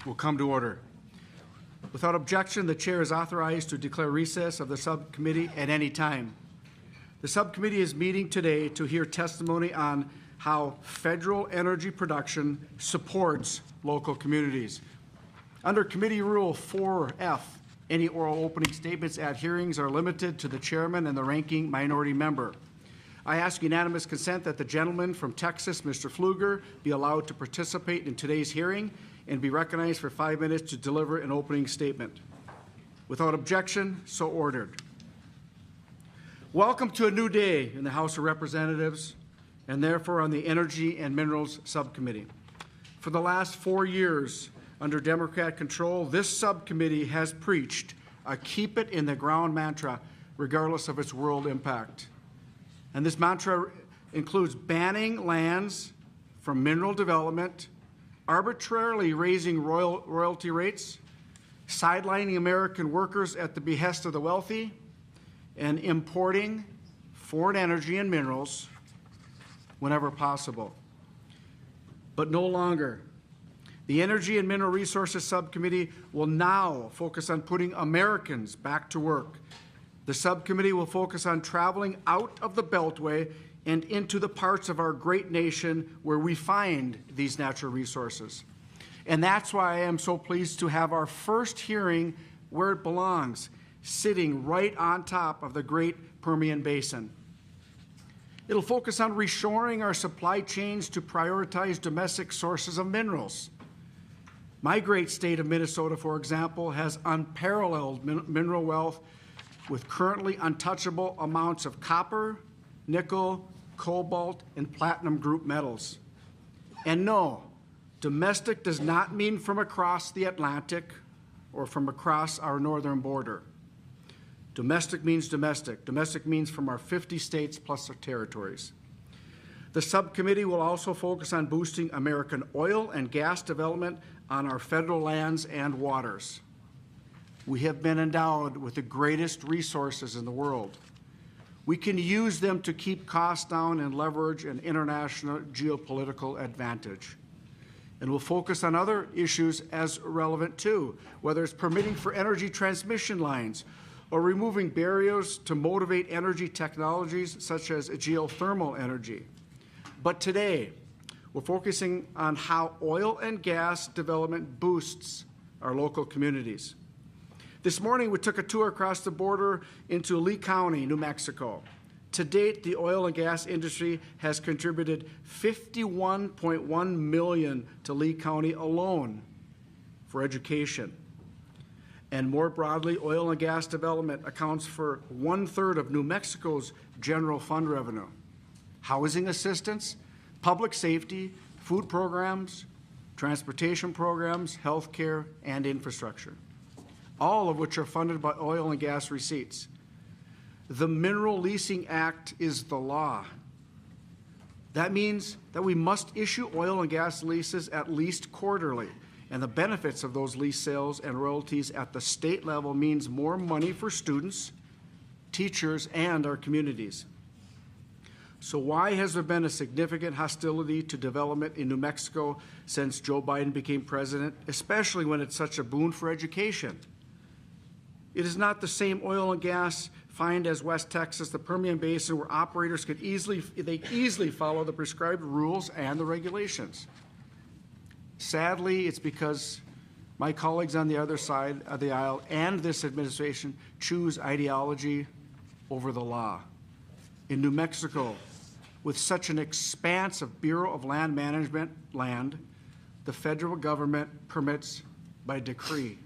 will come to order. Without objection, the chair is authorized to declare recess of the subcommittee at any time. The subcommittee is meeting today to hear testimony on how federal energy production supports local communities. Under Committee Rule 4F, any oral opening statements at hearings are limited to the chairman and the ranking minority member. I ask unanimous consent that the gentleman from Texas, Mr. Pfluger, be allowed to participate in today's hearing and be recognized for 5 minutes to deliver an opening statement. Without objection, so ordered. Welcome to a new day in the House of Representatives and therefore on the Energy and Minerals Subcommittee. For the last 4 years, under Democrat control, this subcommittee has preached a keep it in the ground mantra regardless of its world impact. And this mantra includes banning lands from mineral development, arbitrarily raising royalty rates, sidelining American workers at the behest of the wealthy, and importing foreign energy and minerals whenever possible. But no longer. The Energy and Mineral Resources Subcommittee will now focus on putting Americans back to work. The subcommittee will focus on traveling out of the Beltway and into the parts of our great nation where we find these natural resources. And that's why I am so pleased to have our first hearing where it belongs, sitting right on top of the great Permian Basin. It'll focus on reshoring our supply chains to prioritize domestic sources of minerals. My great state of Minnesota, for example, has unparalleled mineral wealth with currently untouchable amounts of copper, nickel, cobalt, and platinum group metals. And no, domestic does not mean from across the Atlantic or from across our northern border. Domestic means domestic. Domestic means from our 50 states plus our territories. The subcommittee will also focus on boosting American oil and gas development on our federal lands and waters. We have been endowed with the greatest resources in the world. We can use them to keep costs down and leverage an international geopolitical advantage. And we'll focus on other issues as relevant too, whether it's permitting for energy transmission lines or removing barriers to motivate energy technologies such as geothermal energy. But today, we're focusing on how oil and gas development boosts our local communities. This morning, we took a tour across the border into Lee County, New Mexico. To date, the oil and gas industry has contributed $51.1 million to Lee County alone for education. And more broadly, oil and gas development accounts for 1/3 of New Mexico's general fund revenue. Housing assistance, public safety, food programs, transportation programs, health care, and infrastructure, all of which are funded by oil and gas receipts. The Mineral Leasing Act is the law. That means that we must issue oil and gas leases at least quarterly, and the benefits of those lease sales and royalties at the state level means more money for students, teachers, and our communities. So why has there been a significant hostility to development in New Mexico since Joe Biden became president, especially when it's such a boon for education? It is not the same oil and gas find as West Texas, the Permian Basin, where operators could easily follow the prescribed rules and the regulations. Sadly, it's because my colleagues on the other side of the aisle and this administration choose ideology over the law. In New Mexico, with such an expansive Bureau of Land Management land, the federal government permits by decree.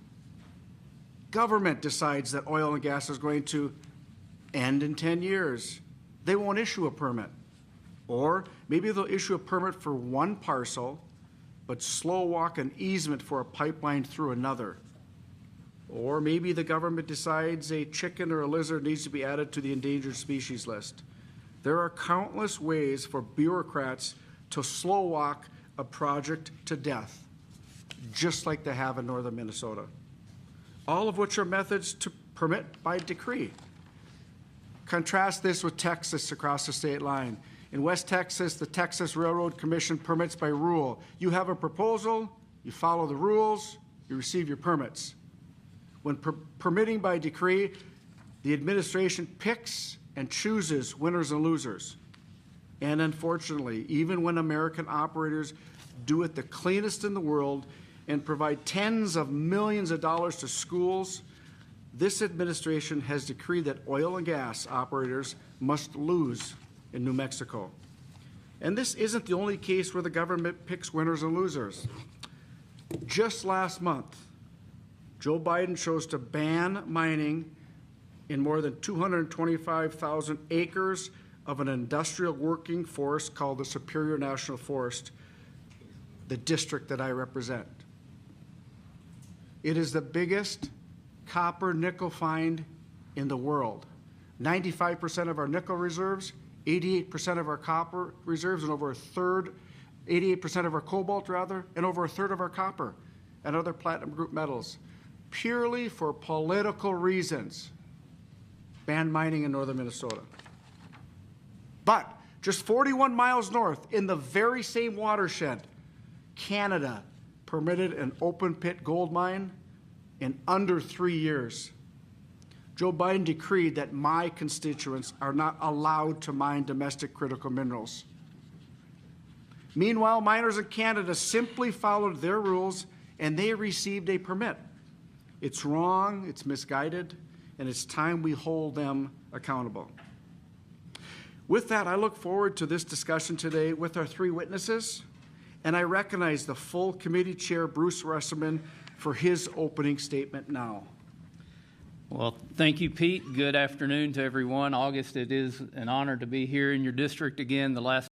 Government decides that oil and gas is going to end in 10 years. They won't issue a permit. Or maybe they'll issue a permit for one parcel, but slow walk an easement for a pipeline through another. Or maybe the government decides a chicken or a lizard needs to be added to the endangered species list. There are countless ways for bureaucrats to slow walk a project to death, just like they have in northern Minnesota, all of which are methods to permit by decree. Contrast this with Texas across the state line. In West Texas, the Texas Railroad Commission permits by rule. You have a proposal, you follow the rules, you receive your permits. When permitting by decree, the administration picks and chooses winners and losers. And unfortunately, even when American operators do it the cleanest in the world and provide tens of millions of dollars to schools, this administration has decreed that oil and gas operators must lose in New Mexico. And this isn't the only case where the government picks winners and losers. Just last month, Joe Biden chose to ban mining in more than 225,000 acres of an industrial working forest called the Superior National Forest, the district that I represent. It is the biggest copper nickel find in the world. 95% of our nickel reserves, 88% of our copper reserves, and over a third, 88% of our cobalt rather, and over a third of our copper and other platinum group metals, purely for political reasons, banned mining in northern Minnesota. But just 41 miles north, in the very same watershed, Canada permitted an open pit gold mine in under 3 years. Joe Biden decreed that my constituents are not allowed to mine domestic critical minerals. Meanwhile, miners in Canada simply followed their rules and they received a permit. It's wrong, it's misguided, and it's time we hold them accountable. With that, I look forward to this discussion today with our three witnesses, and I recognize the full committee chair, Bruce Resserman, for his opening statement now. Well, thank you, Pete. Good afternoon to everyone. August, it is an honor to be here in your district again. The last